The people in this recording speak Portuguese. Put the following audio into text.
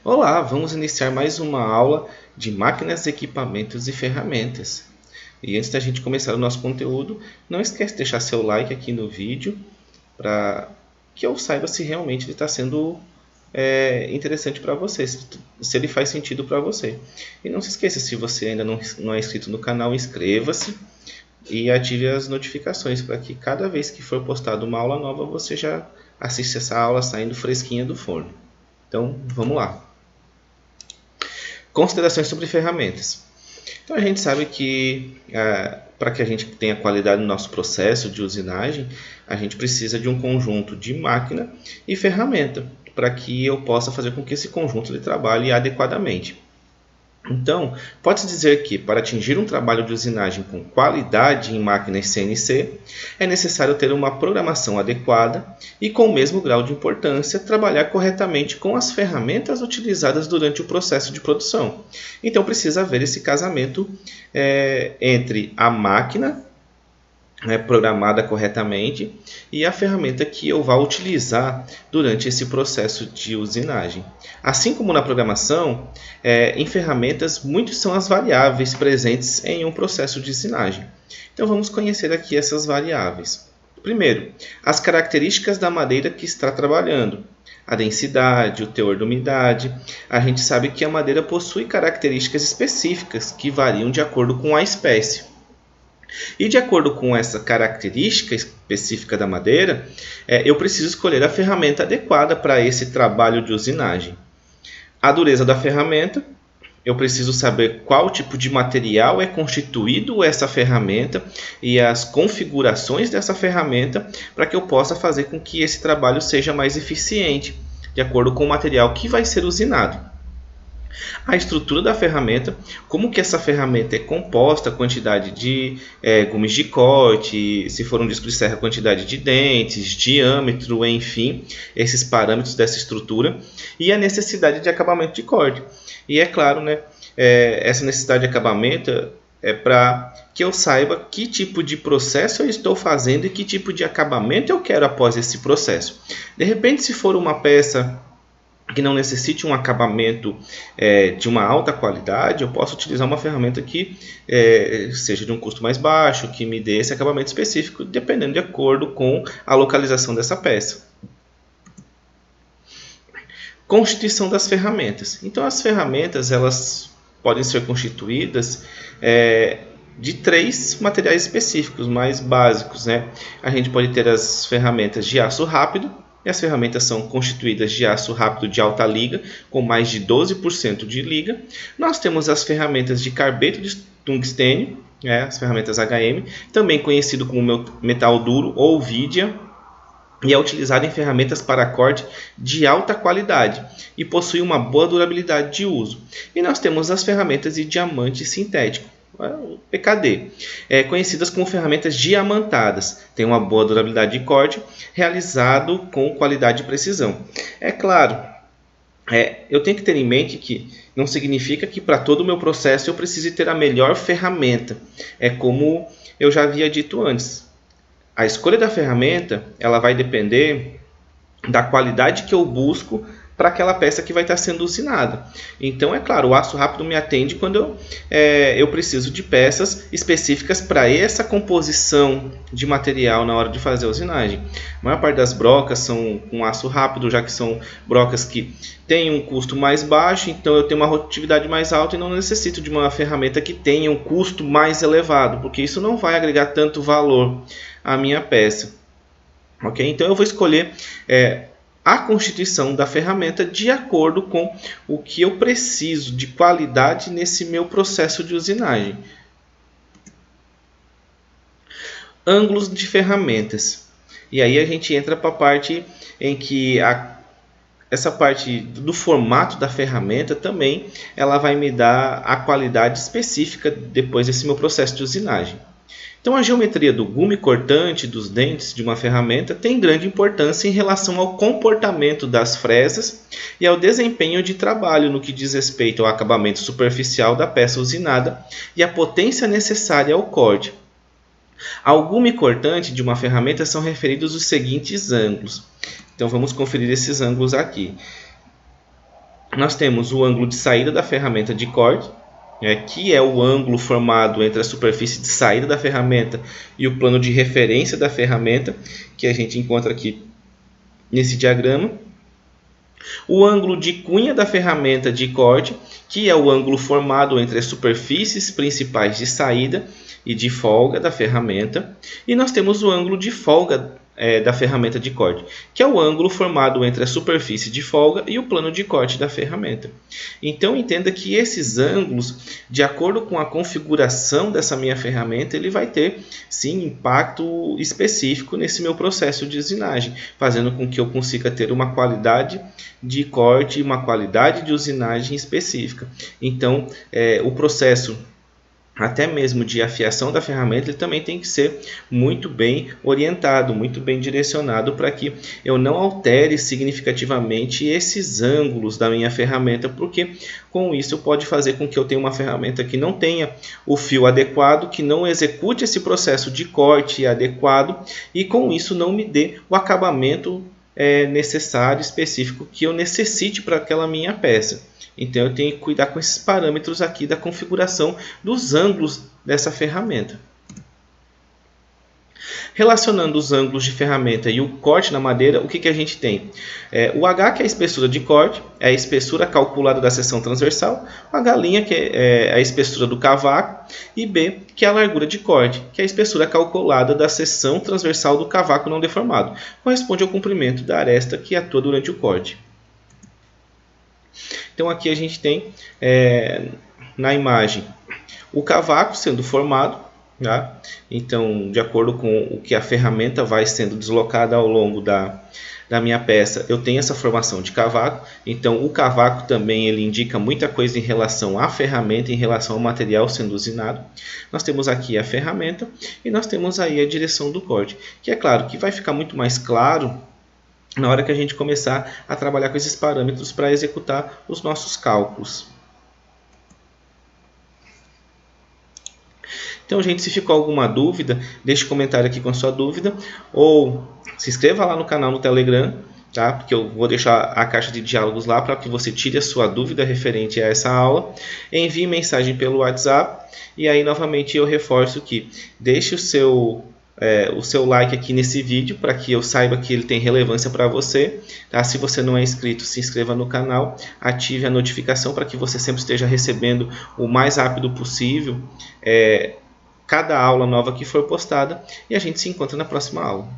Olá, vamos iniciar mais uma aula de máquinas, equipamentos e ferramentas. E antes da gente começar o nosso conteúdo, não esquece de deixar seu like aqui no vídeo para que eu saiba se realmente ele está sendo interessante para você, se ele faz sentido para você. E não se esqueça, se você ainda não é inscrito no canal, inscreva-se e ative as notificações para que cada vez que for postada uma aula nova, você já assista essa aula saindo fresquinha do forno. Então, vamos lá. Considerações sobre ferramentas. Então a gente sabe que para que a gente tenha qualidade no nosso processo de usinagem, a gente precisa de um conjunto de máquina e ferramenta para que eu possa fazer com que esse conjunto ele trabalhe adequadamente. Então, pode-se dizer que para atingir um trabalho de usinagem com qualidade em máquinas CNC, é necessário ter uma programação adequada e, com o mesmo grau de importância, trabalhar corretamente com as ferramentas utilizadas durante o processo de produção. Então, precisa haver esse casamento entre a máquina programada corretamente e a ferramenta que eu vou utilizar durante esse processo de usinagem. Assim como na programação, em ferramentas, muitas são as variáveis presentes em um processo de usinagem. Então vamos conhecer aqui essas variáveis. Primeiro, as características da madeira que está trabalhando. A densidade, o teor de umidade. A gente sabe que a madeira possui características específicas que variam de acordo com a espécie. E de acordo com essa característica específica da madeira, eu preciso escolher a ferramenta adequada para esse trabalho de usinagem. A dureza da ferramenta, eu preciso saber qual tipo de material é constituído essa ferramenta e as configurações dessa ferramenta para que eu possa fazer com que esse trabalho seja mais eficiente, de acordo com o material que vai ser usinado. A estrutura da ferramenta, como que essa ferramenta é composta, a quantidade de gumes de corte, se for um disco de serra, a quantidade de dentes, diâmetro, enfim, esses parâmetros dessa estrutura e a necessidade de acabamento de corte. E é claro, essa necessidade de acabamento é para que eu saiba que tipo de processo eu estou fazendo e que tipo de acabamento eu quero após esse processo. De repente, se for uma peça que não necessite um acabamento de uma alta qualidade, eu posso utilizar uma ferramenta que seja de um custo mais baixo, que me dê esse acabamento específico, dependendo de acordo com a localização dessa peça. Constituição das ferramentas. Então, as ferramentas elas podem ser constituídas de 3 materiais específicos, mais básicos. A gente pode ter as ferramentas de aço rápido. E as ferramentas são constituídas de aço rápido de alta liga, com mais de 12% de liga. Nós temos as ferramentas de carbeto de tungstênio, as ferramentas HM, também conhecido como metal duro ou vidia, e é utilizado em ferramentas para corte de alta qualidade e possui uma boa durabilidade de uso. E nós temos as ferramentas de diamante sintético, PKD, conhecidas como ferramentas diamantadas, tem uma boa durabilidade de corte, realizado com qualidade e precisão. É claro, eu tenho que ter em mente que não significa que para todo o meu processo eu precise ter a melhor ferramenta. É como eu já havia dito antes, a escolha da ferramenta ela vai depender da qualidade que eu busco para aquela peça que vai estar sendo usinada. Então, é claro, o aço rápido me atende quando eu preciso de peças específicas para essa composição de material na hora de fazer a usinagem. A maior parte das brocas são com aço rápido, já que são brocas que têm um custo mais baixo, então eu tenho uma rotatividade mais alta e não necessito de uma ferramenta que tenha um custo mais elevado, porque isso não vai agregar tanto valor à minha peça. Okay? Então, eu vou escolher a constituição da ferramenta de acordo com o que eu preciso de qualidade nesse meu processo de usinagem. Ângulos de ferramentas. E aí a gente entra para a parte em que essa parte do formato da ferramenta também ela vai me dar a qualidade específica depois desse meu processo de usinagem. Então, a geometria do gume cortante dos dentes de uma ferramenta tem grande importância em relação ao comportamento das fresas e ao desempenho de trabalho no que diz respeito ao acabamento superficial da peça usinada e a potência necessária ao corte. Ao gume cortante de uma ferramenta são referidos os seguintes ângulos. Então, vamos conferir esses ângulos aqui. nós temos o ângulo de saída da ferramenta de corte, que é o ângulo formado entre a superfície de saída da ferramenta e o plano de referência da ferramenta, que a gente encontra aqui nesse diagrama. O ângulo de cunha da ferramenta de corte, que é o ângulo formado entre as superfícies principais de saída e de folga da ferramenta. E nós temos o ângulo de folga da ferramenta de corte, que é o ângulo formado entre a superfície de folga e o plano de corte da ferramenta. Então entenda que esses ângulos, de acordo com a configuração dessa minha ferramenta, ele vai ter sim impacto específico nesse meu processo de usinagem, fazendo com que eu consiga ter uma qualidade de corte e uma qualidade de usinagem específica. Então o processo até mesmo de afiação da ferramenta, ele também tem que ser muito bem orientado, muito bem direcionado, para que eu não altere significativamente esses ângulos da minha ferramenta, porque com isso pode fazer com que eu tenha uma ferramenta que não tenha o fio adequado, que não execute esse processo de corte adequado e com isso não me dê o acabamento necessário, específico, que eu necessite para aquela minha peça. Então eu tenho que cuidar com esses parâmetros aqui da configuração dos ângulos dessa ferramenta. Relacionando os ângulos de ferramenta e o corte na madeira, o que a gente tem? O H, que é a espessura de corte, é a espessura calculada da seção transversal, o H', que é a espessura do cavaco, e B, que é a largura de corte, que é a espessura calculada da seção transversal do cavaco não deformado. Corresponde ao comprimento da aresta que atua durante o corte. Então aqui a gente tem na imagem o cavaco sendo formado, tá? Então, de acordo com o que a ferramenta vai sendo deslocada ao longo da minha peça, eu tenho essa formação de cavaco. Então o cavaco também ele indica muita coisa em relação à ferramenta, em relação ao material sendo usinado. Nós temos aqui a ferramenta e nós temos aí a direção do corte, que é claro que vai ficar muito mais claro na hora que a gente começar a trabalhar com esses parâmetros para executar os nossos cálculos. Então, gente, se ficou alguma dúvida, deixe um comentário aqui com a sua dúvida, ou se inscreva lá no canal no Telegram, tá? Porque eu vou deixar a caixa de diálogos lá para que você tire a sua dúvida referente a essa aula. Envie mensagem pelo WhatsApp e aí novamente eu reforço que deixe o seu like aqui nesse vídeo para que eu saiba que ele tem relevância para você, tá? Se você não é inscrito, se inscreva no canal, ative a notificação para que você sempre esteja recebendo o mais rápido possível cada aula nova que for postada, e a gente se encontra na próxima aula.